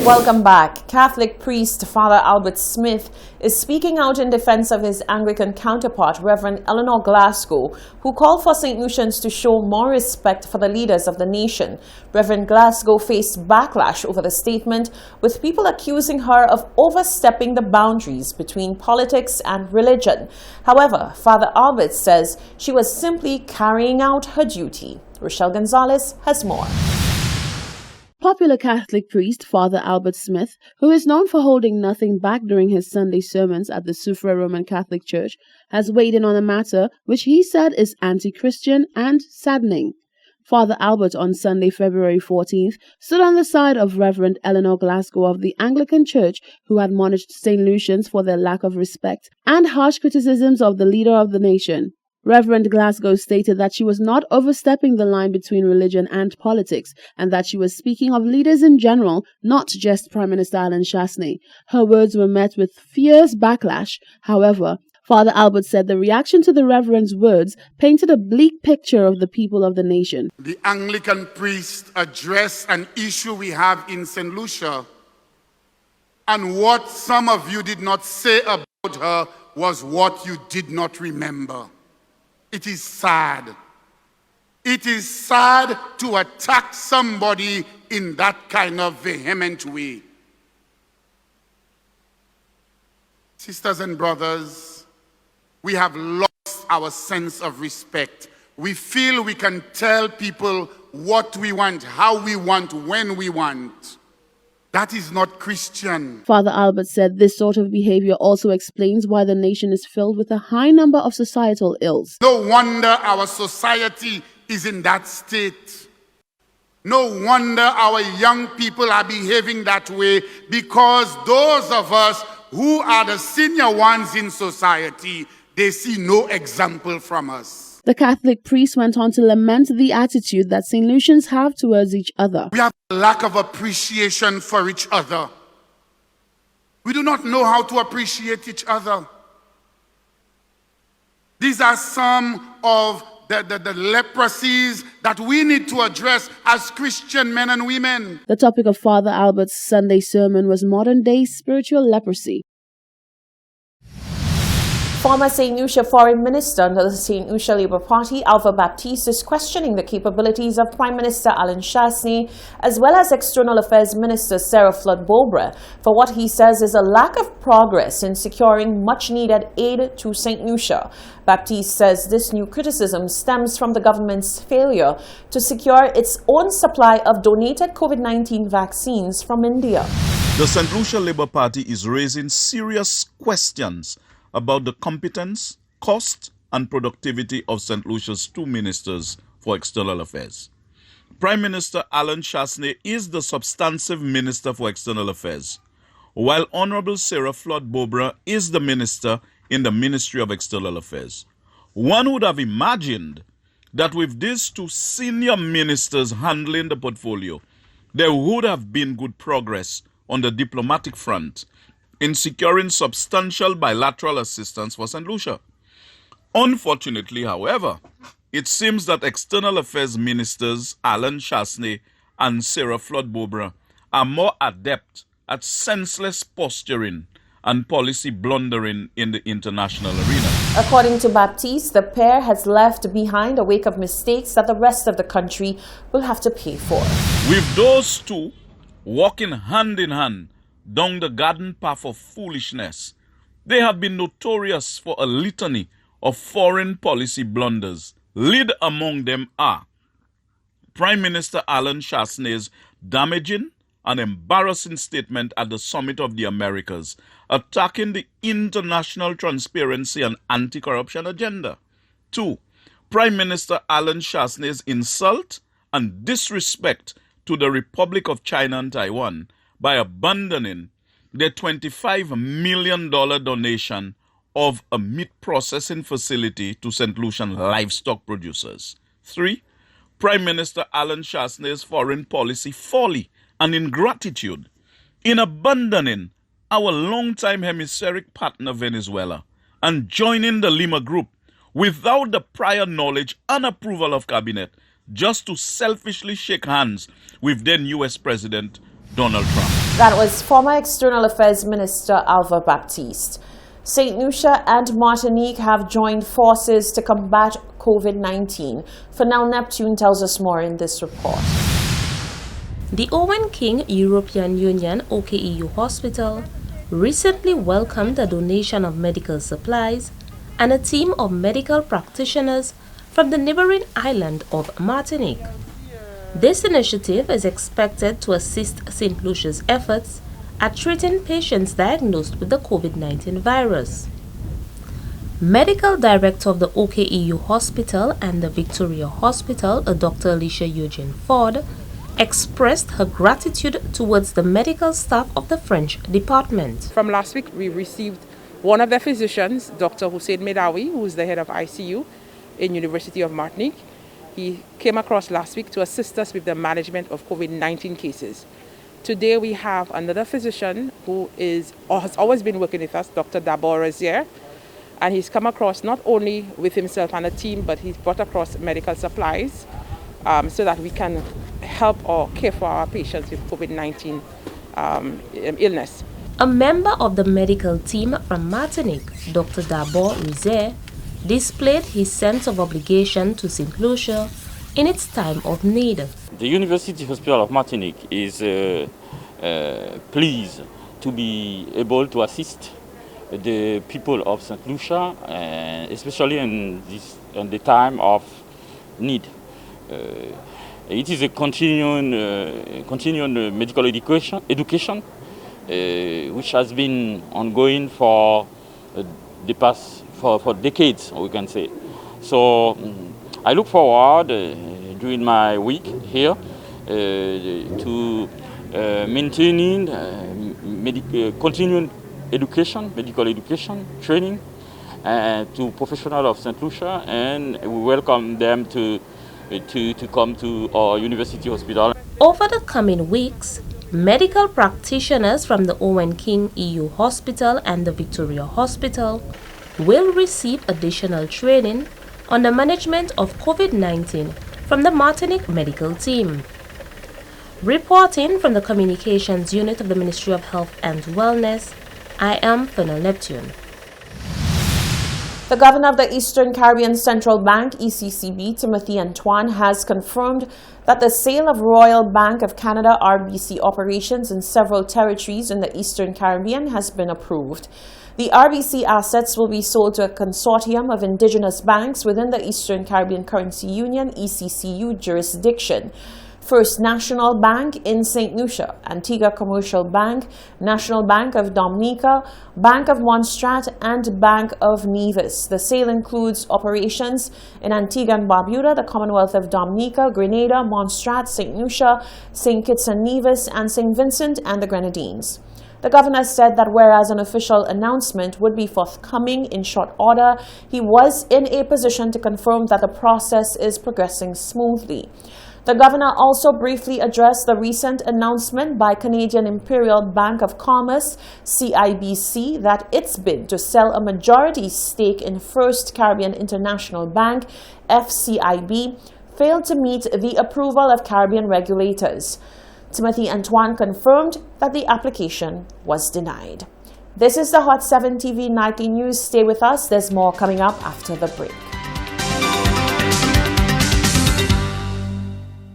Welcome back. Catholic priest Father Albert Smith is speaking out in defense of his Anglican counterpart, Reverend Eleanor Glasgow, who called for St. Lucians to show more respect for the leaders of the nation. Reverend Glasgow faced backlash over the statement, with people accusing her of overstepping the boundaries between politics and religion. However, Father Albert says she was simply carrying out her duty. Rochelle Gonzalez has more. Popular Catholic priest Father Albert Smith, who is known for holding nothing back during his Sunday sermons at the Soufriere Roman Catholic Church, has weighed in on a matter which he said is anti-Christian and saddening. Father Albert on Sunday, February 14th, stood on the side of Reverend Eleanor Glasgow of the Anglican Church, who admonished St. Lucians for their lack of respect and harsh criticisms of the leader of the nation. Reverend Glasgow stated that she was not overstepping the line between religion and politics, and that she was speaking of leaders in general, not just Prime Minister Alan Chastanet. Her words were met with fierce backlash. However, Father Albert said the reaction to the Reverend's words painted a bleak picture of the people of the nation. The Anglican priest addressed an issue we have in St. Lucia, and what some of you did not say about her was what you did not remember. It is sad. It is sad to attack somebody in that kind of vehement way. Sisters and brothers, we have lost our sense of respect. We feel we can tell people what we want, how we want, when we want. That is not Christian. Father Albert said this sort of behavior also explains why the nation is filled with a high number of societal ills. No wonder our society is in that state. No wonder our young people are behaving that way, because those of us who are the senior ones in society, they see no example from us. The Catholic priest went on to lament the attitude that St. Lucians have towards each other. We have a lack of appreciation for each other. We do not know how to appreciate each other. These are some of the leprosies that we need to address as Christian men and women. The topic of Father Albert's Sunday sermon was modern-day spiritual leprosy. Former St. Lucia Foreign Minister under the St. Lucia Labour Party, Alva Baptiste, is questioning the capabilities of Prime Minister Alan Chastanet, as well as External Affairs Minister Sarah Flood-Bobra, for what he says is a lack of progress in securing much-needed aid to St. Lucia. Baptiste says this new criticism stems from the government's failure to secure its own supply of donated COVID-19 vaccines from India. The St. Lucia Labour Party is raising serious questions about the competence, cost, and productivity of St. Lucia's two ministers for external affairs. Prime Minister Alan Chastanet is the substantive Minister for External Affairs, while Honorable Sarah Flood-Bobra is the Minister in the Ministry of External Affairs. One would have imagined that with these two senior ministers handling the portfolio, there would have been good progress on the diplomatic front in securing substantial bilateral assistance for St. Lucia. Unfortunately, however, it seems that External Affairs Ministers Alan Chastanet and Sarah Flood-Bobra are more adept at senseless posturing and policy blundering in the international arena. According to Baptiste, the pair has left behind a wake of mistakes that the rest of the country will have to pay for. With those two walking hand in hand down the garden path of foolishness, they have been notorious for a litany of foreign policy blunders. Lead among them are Prime Minister Alan Chastanet's damaging and embarrassing statement at the Summit of the Americas, attacking the international transparency and anti-corruption agenda. 2. Prime Minister Alan Chastanet's insult and disrespect to the Republic of China and Taiwan by abandoning the $25 million donation of a meat processing facility to St. Lucian livestock producers. 3. Prime Minister Alan Chastanet's foreign policy folly and ingratitude in abandoning our longtime hemispheric partner Venezuela and joining the Lima Group without the prior knowledge and approval of cabinet, just to selfishly shake hands with then U.S. President Donald Trump. That was former External Affairs Minister Alva Baptiste. St. Lucia and Martinique have joined forces to combat COVID-19. Fennell Neptune tells us more in this report. The Owen King European Union OKU Hospital recently welcomed a donation of medical supplies and a team of medical practitioners from the neighboring island of Martinique. This initiative is expected to assist St. Lucia's efforts at treating patients diagnosed with the COVID-19 virus. Medical Director of the OKU Hospital and the Victoria Hospital, Dr. Alicia Eugene Ford, expressed her gratitude towards the medical staff of the French department. From last week, we received one of their physicians, Dr. Hussein Medawi, who is the head of ICU in University of Martinique. He came across last week to assist us with the management of COVID-19 cases. Today we have another physician who has always been working with us, Dr. Dabor Razier, and he's come across not only with himself and a team, but he's brought across medical supplies so that we can help or care for our patients with COVID-19 illness. A member of the medical team from Martinique, Dr. Dabor Razier, displayed his sense of obligation to St. Lucia in its time of need. The University Hospital of Martinique is pleased to be able to assist the people of St. Lucia, especially in the time of need. It is a continuing medical education which has been ongoing for the past for decades, we can say. So I look forward during my week here to maintaining continuing education, medical education, training to professionals of St. Lucia, and we welcome them to come to our University Hospital. Over the coming weeks, medical practitioners from the Owen King EU Hospital and the Victoria Hospital will receive additional training on the management of COVID-19 from the Martinique medical team. Reporting from the Communications Unit of the Ministry of Health and Wellness, I am Fennell Neptune. The Governor of the Eastern Caribbean Central Bank, ECCB, Timothy Antoine, has confirmed that the sale of Royal Bank of Canada RBC operations in several territories in the Eastern Caribbean has been approved. The RBC assets will be sold to a consortium of indigenous banks within the Eastern Caribbean Currency Union (ECCU) jurisdiction. First National Bank in St. Lucia, Antigua Commercial Bank, National Bank of Dominica, Bank of Montserrat, and Bank of Nevis. The sale includes operations in Antigua and Barbuda, the Commonwealth of Dominica, Grenada, Montserrat, St. Lucia, St. Kitts and Nevis, and St. Vincent and the Grenadines. The governor said that whereas an official announcement would be forthcoming in short order, he was in a position to confirm that the process is progressing smoothly. The governor also briefly addressed the recent announcement by Canadian Imperial Bank of Commerce, CIBC, that its bid to sell a majority stake in First Caribbean International Bank, FCIB, failed to meet the approval of Caribbean regulators. Timothy Antoine confirmed that the application was denied. This is the Hot 7 TV Nightly News. Stay with us. There's more coming up after the break.